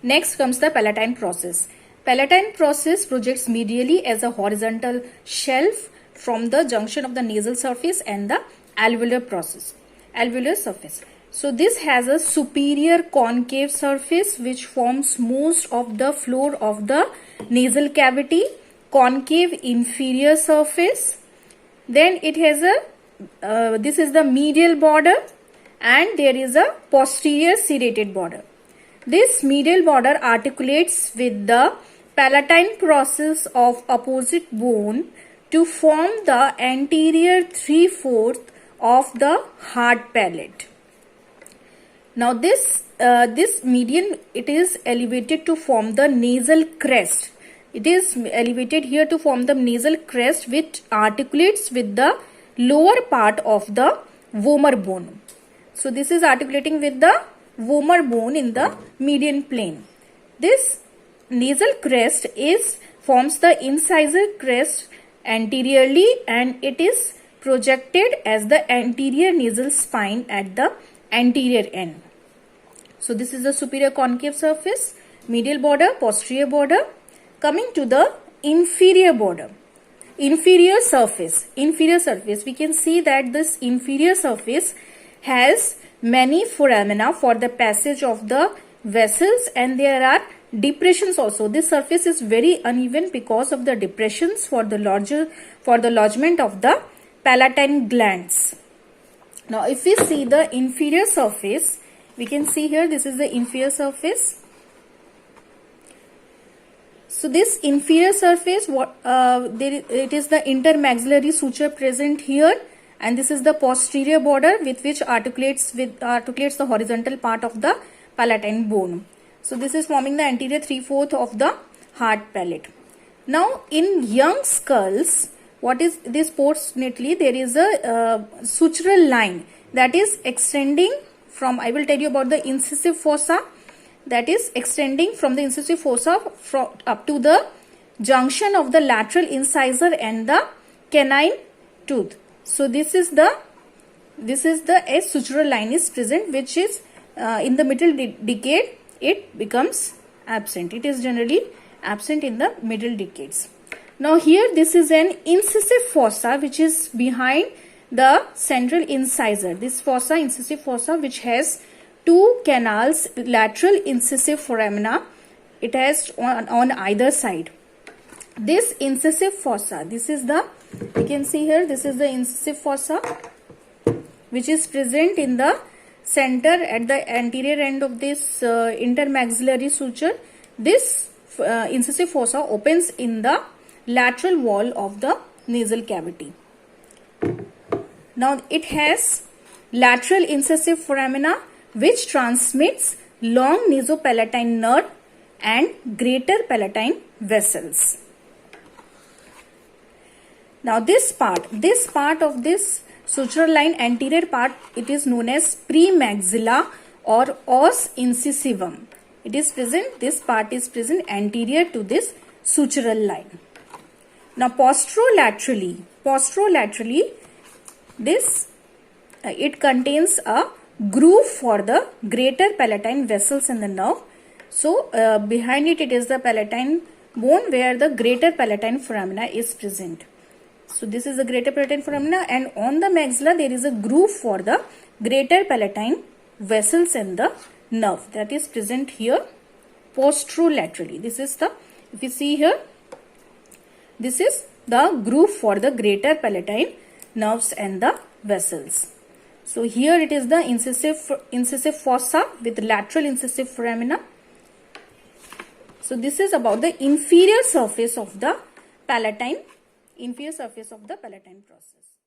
Next comes the palatine process. Palatine process projects medially as a horizontal shelf from the junction of the nasal surface and the alveolar surface. So this has a superior concave surface which forms most of the floor of the nasal cavity, concave inferior surface. Then it has a this is the medial border, and there is a posterior serrated border. This medial border articulates with the palatine process of opposite bone to form the anterior 3/4 of the hard palate. Now this median, it is elevated to form the nasal crest. It is elevated here to form the nasal crest which articulates with the lower part of the vomer bone. So this is articulating with the vomer bone in the median plane. This nasal crest forms the incisor crest anteriorly, and it is projected as the anterior nasal spine at the anterior end. So this is the superior concave surface, medial border, posterior border. Coming to the inferior border, inferior surface, we can see that this inferior surface has many foramina for the passage of the vessels, and there are depressions also. This surface is very uneven because of the depressions for the lodgement of the palatine glands. Now if we see the inferior surface, we can see here this is the inferior surface. So this inferior surface, it is the intermaxillary suture present here, and this is the posterior border with which articulates the horizontal part of the palatine bone. So this is forming the anterior 3/4 of the hard palate. Now in young skulls, what is this postnatally? There is a sutural line that is extending from, I will tell you about the incisive fossa, that is extending from the incisive fossa up to the junction of the lateral incisor and the canine tooth. So this is the a sutural line is present, which is in the middle decade it becomes absent. It is generally absent in the middle decades. Now here this is an incisive fossa which is behind the central incisor. This fossa, incisive fossa, which has two canals, lateral incisive foramina. It has on either side. This incisive fossa, this is the, you can see here, this is the incisive fossa which is present in the center at the anterior end of this intermaxillary suture. This incisive fossa opens in the lateral wall of the nasal cavity. Now it has lateral incisive foramina which transmits long nasopalatine nerve and greater palatine vessels. Now this part of this sutural line, anterior part, it is known as premaxilla or os incisivum. It is present, this part is present anterior to this sutural line. Now posterolaterally, this it contains a groove for the greater palatine vessels in the nerve. So behind it, it is the palatine bone where the greater palatine foramina is present. So this is the greater palatine foramina, and on the maxilla there is a groove for the greater palatine vessels in the nerve that is present here posterolaterally. This is the, if you see here, this is the groove for the greater palatine nerves and the vessels. So here it is the incisive fossa with lateral incisive foramina. So this is about the inferior surface of the palatine process.